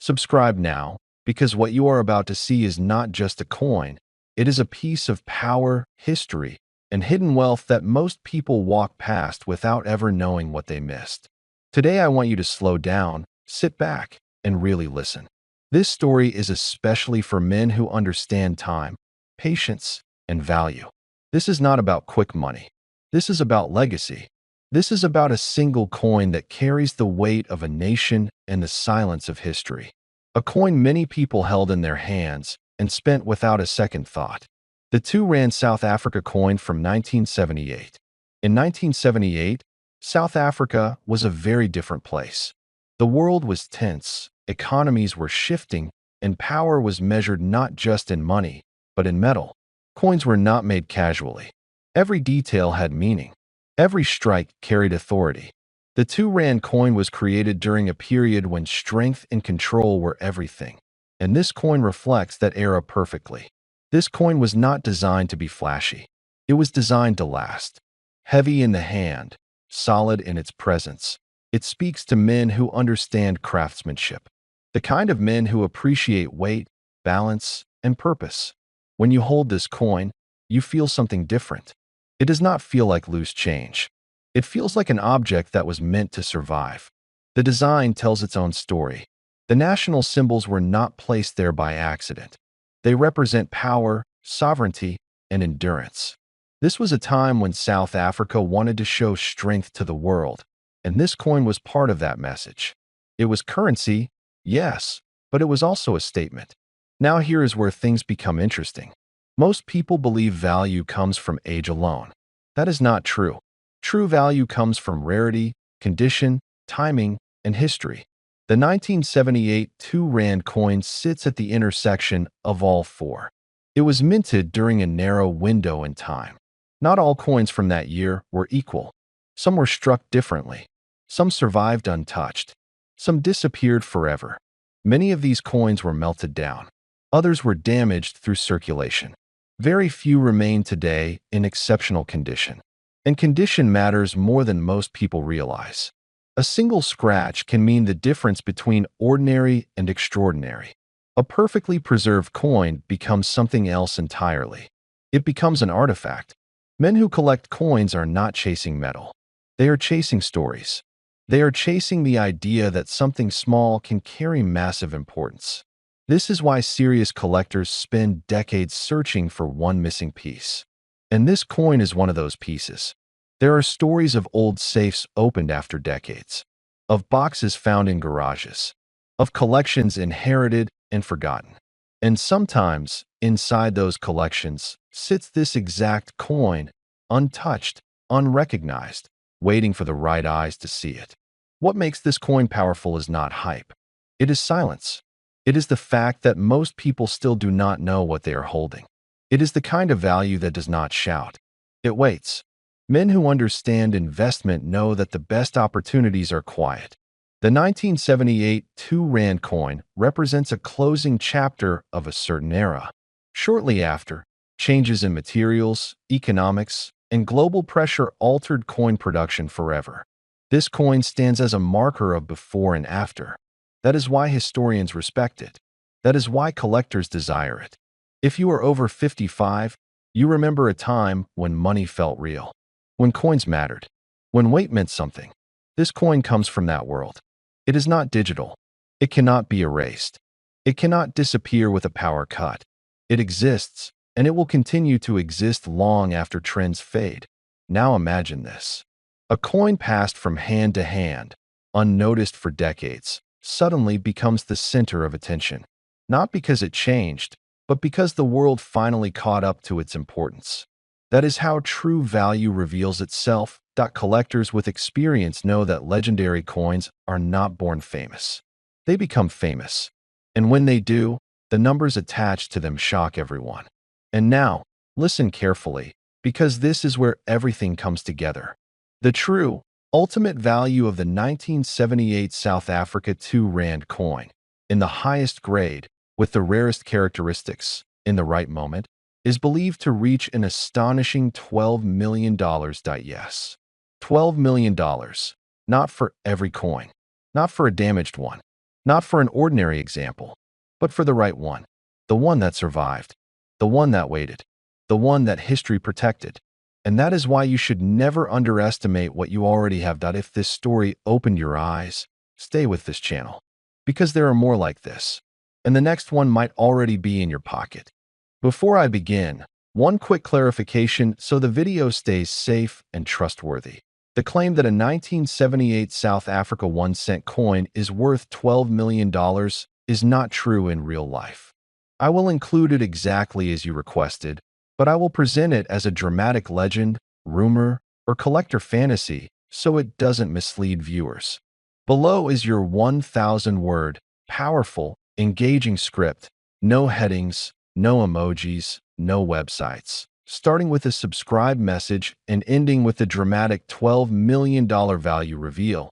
Subscribe now, because what you are about to see is not just a coin, it is a piece of power, history, and hidden wealth that most people walk past without ever knowing what they missed. Today I want you to slow down, sit back, and really listen. This story is especially for men who understand time, patience, and value. This is not about quick money. This is about legacy. This is about a single coin that carries the weight of a nation and the silence of history. A coin many people held in their hands and spent without a second thought. The 2 Rand South Africa coin from 1978. In 1978, South Africa was a very different place. The world was tense, economies were shifting, and power was measured not just in money, but in metal. Coins were not made casually. Every detail had meaning. Every strike carried authority. The 2 Rand coin was created during a period when strength and control were everything, and this coin reflects that era perfectly. This coin was not designed to be flashy. It was designed to last. Heavy in the hand, solid in its presence, it speaks to men who understand craftsmanship, the kind of men who appreciate weight, balance, and purpose. When you hold this coin, you feel something different. It does not feel like loose change. It feels like an object that was meant to survive. The design tells its own story. The national symbols were not placed there by accident. They represent power, sovereignty, and endurance. This was a time when South Africa wanted to show strength to the world, and this coin was part of that message. It was currency, yes, but it was also a statement. Now here is where things become interesting. Most people believe value comes from age alone. That is not true. True value comes from rarity, condition, timing, and history. The 1978 2 Rand coin sits at the intersection of all four. It was minted during a narrow window in time. Not all coins from that year were equal. Some were struck differently. Some survived untouched. Some disappeared forever. Many of these coins were melted down. Others were damaged through circulation. Very few remain today in exceptional condition. And condition matters more than most people realize. A single scratch can mean the difference between ordinary and extraordinary. A perfectly preserved coin becomes something else entirely. It becomes an artifact. Men who collect coins are not chasing metal. They are chasing stories. They are chasing the idea that something small can carry massive importance. This is why serious collectors spend decades searching for one missing piece. And this coin is one of those pieces. There are stories of old safes opened after decades, of boxes found in garages, of collections inherited and forgotten. And sometimes, inside those collections, sits this exact coin, untouched, unrecognized, waiting for the right eyes to see it. What makes this coin powerful is not hype. It is silence. It is the fact that most people still do not know what they are holding. It is the kind of value that does not shout. It waits. Men who understand investment know that the best opportunities are quiet. The 1978 2 Rand coin represents a closing chapter of a certain era. Shortly after, changes in materials, economics, and global pressure altered coin production forever. This coin stands as a marker of before and after. That is why historians respect it. That is why collectors desire it. If you are over 55, you remember a time when money felt real, when coins mattered, when weight meant something. This coin comes from that world. It is not digital. It cannot be erased. It cannot disappear with a power cut. It exists, and it will continue to exist long after trends fade. Now imagine this. A coin passed from hand to hand, unnoticed for decades, suddenly becomes the center of attention. Not because it changed, but because the world finally caught up to its importance. That is how true value reveals itself. Collectors with experience know that legendary coins are not born famous. They become famous. And when they do, the numbers attached to them shock everyone. And now, listen carefully, because this is where everything comes together. The true, ultimate value of the 1978 South Africa 2 Rand coin, in the highest grade, with the rarest characteristics, in the right moment, is believed to reach an astonishing $12 million. Yes, $12 million. Not for every coin. Not for a damaged one. Not for an ordinary example, but for the right one. The one that survived. The one that waited. The one that history protected. And that is why you should never underestimate what you already have done. If this story opened your eyes, stay with this channel. Because there are more like this. And the next one might already be in your pocket. Before I begin, one quick clarification so the video stays safe and trustworthy. The claim that a 1978 South Africa 1-cent coin is worth $12 million is not true in real life. I will include it exactly as you requested, but I will present it as a dramatic legend, rumor, or collector fantasy so it doesn't mislead viewers. Below is your 1,000-word, powerful, engaging script. No headings, no emojis, no websites. Starting with a subscribe message and ending with the dramatic $12 million value reveal.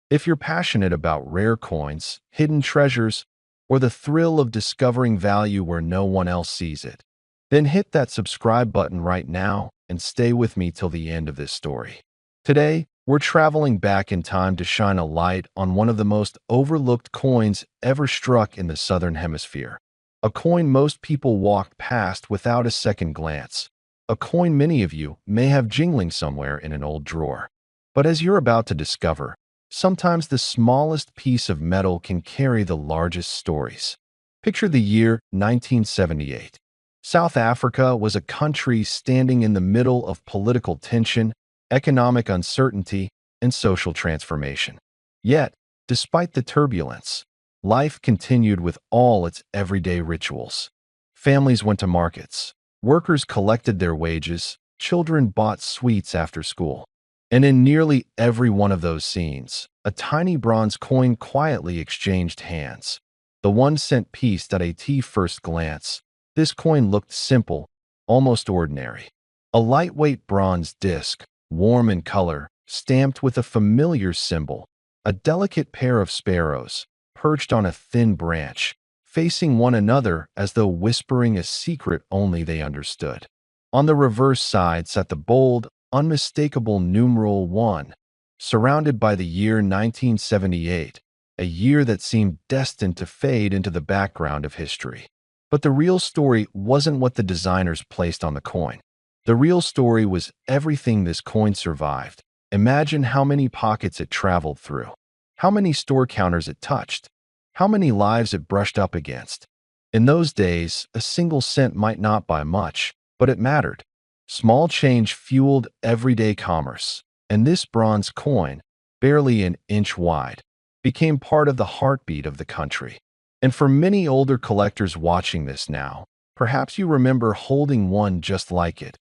If you're passionate about rare coins, hidden treasures, or the thrill of discovering value where no one else sees it, then hit that subscribe button right now and stay with me till the end of this story. Today, we're traveling back in time to shine a light on one of the most overlooked coins ever struck in the Southern Hemisphere. A coin most people walked past without a second glance. A coin many of you may have jingling somewhere in an old drawer. But as you're about to discover, sometimes the smallest piece of metal can carry the largest stories. Picture the year 1978. South Africa was a country standing in the middle of political tension, economic uncertainty, and social transformation. Yet, despite the turbulence, life continued with all its everyday rituals. Families went to markets. Workers collected their wages. Children bought sweets after school. And in nearly every one of those scenes, a tiny bronze coin quietly exchanged hands. The 1-cent piece at a first glance, this coin looked simple, almost ordinary. A lightweight bronze disc, warm in color, stamped with a familiar symbol, a delicate pair of sparrows, perched on a thin branch, facing one another as though whispering a secret only they understood. On the reverse side sat the bold, unmistakable numeral 1, surrounded by the year 1978, a year that seemed destined to fade into the background of history. But the real story wasn't what the designers placed on the coin. The real story was everything this coin survived. Imagine how many pockets it traveled through, how many store counters it touched, how many lives it brushed up against. In those days, a single cent might not buy much, but it mattered. Small change fueled everyday commerce, and this bronze coin, barely an inch wide, became part of the heartbeat of the country. And for many older collectors watching this now, perhaps you remember holding one just like it,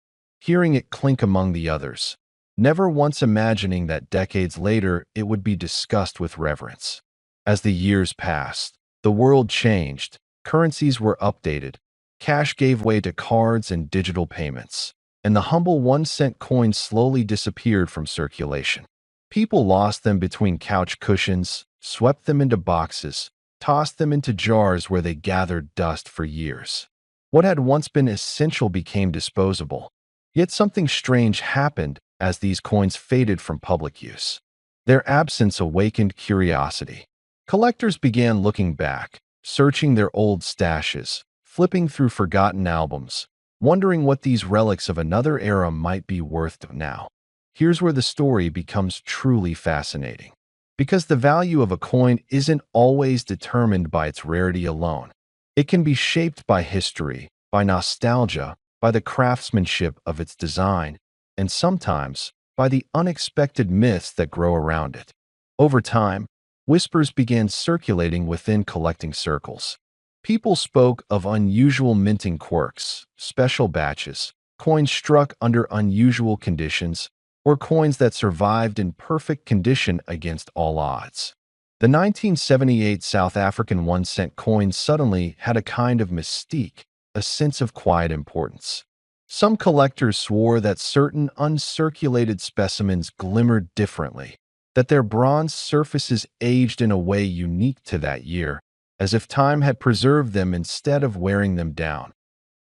hearing it clink among the others, never once imagining that decades later it would be discussed with reverence. As the years passed, the world changed, currencies were updated, cash gave way to cards and digital payments, and the humble 1-cent coin slowly disappeared from circulation. People lost them between couch cushions, swept them into boxes, tossed them into jars where they gathered dust for years. What had once been essential became disposable. Yet something strange happened as these coins faded from public use. Their absence awakened curiosity. Collectors began looking back, searching their old stashes, flipping through forgotten albums, wondering what these relics of another era might be worth now. Here's where the story becomes truly fascinating. Because the value of a coin isn't always determined by its rarity alone. It can be shaped by history, by nostalgia, by the craftsmanship of its design, and sometimes by the unexpected myths that grow around it. Over time, whispers began circulating within collecting circles. People spoke of unusual minting quirks, special batches, coins struck under unusual conditions, or coins that survived in perfect condition against all odds. The 1978 South African 1-cent coin suddenly had a kind of mystique, a sense of quiet importance. Some collectors swore that certain uncirculated specimens glimmered differently, that their bronze surfaces aged in a way unique to that year, as if time had preserved them instead of wearing them down.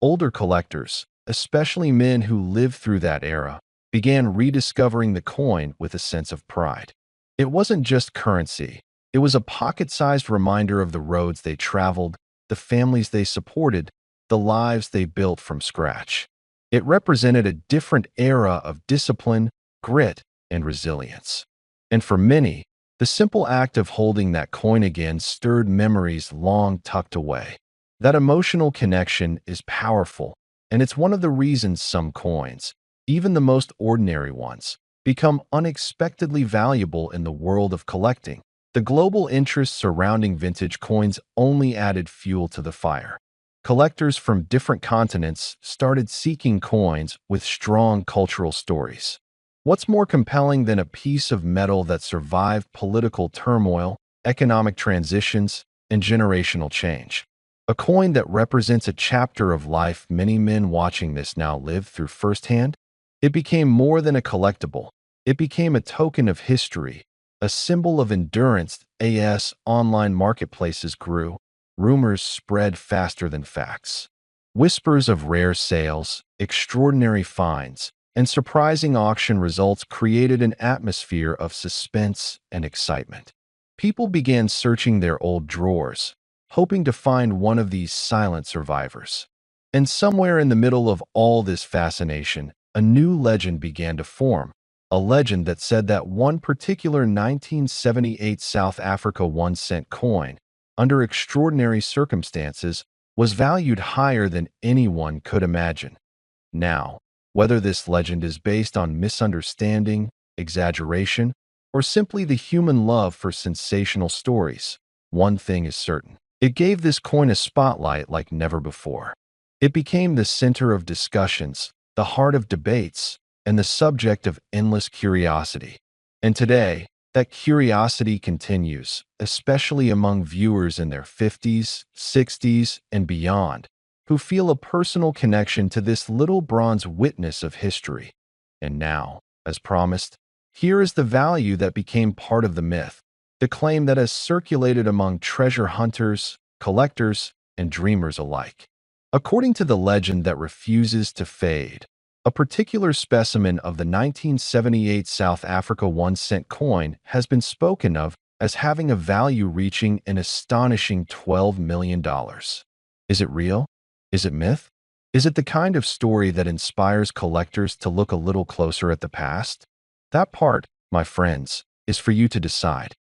Older collectors, especially men who lived through that era, began rediscovering the coin with a sense of pride. It wasn't just currency. It was a pocket-sized reminder of the roads they traveled, the families they supported, the lives they built from scratch. It represented a different era of discipline, grit, and resilience. And for many, the simple act of holding that coin again stirred memories long tucked away. That emotional connection is powerful, and it's one of the reasons some coins, even the most ordinary ones, become unexpectedly valuable in the world of collecting. The global interest surrounding vintage coins only added fuel to the fire. Collectors from different continents started seeking coins with strong cultural stories. What's more compelling than a piece of metal that survived political turmoil, economic transitions, and generational change? A coin that represents a chapter of life many men watching this now live through firsthand? It became more than a collectible. It became a token of history, a symbol of endurance. As online marketplaces grew, rumors spread faster than facts. Whispers of rare sales, extraordinary finds, and surprising auction results created an atmosphere of suspense and excitement. People began searching their old drawers, hoping to find one of these silent survivors. And somewhere in the middle of all this fascination, a new legend began to form, a legend that said that one particular 1978 South Africa 1-cent coin, under extraordinary circumstances, was valued higher than anyone could imagine. Now, whether this legend is based on misunderstanding, exaggeration, or simply the human love for sensational stories, one thing is certain. It gave this coin a spotlight like never before. It became the center of discussions, the heart of debates, and the subject of endless curiosity. And today, that curiosity continues, especially among viewers in their 50s, 60s, and beyond, who feel a personal connection to this little bronze witness of history. And now, as promised, here is the value that became part of the myth, the claim that has circulated among treasure hunters, collectors, and dreamers alike. According to the legend that refuses to fade, a particular specimen of the 1978 South Africa 1-cent coin has been spoken of as having a value reaching an astonishing $12 million. Is it real? Is it myth? Is it the kind of story that inspires collectors to look a little closer at the past? That part, my friends, is for you to decide.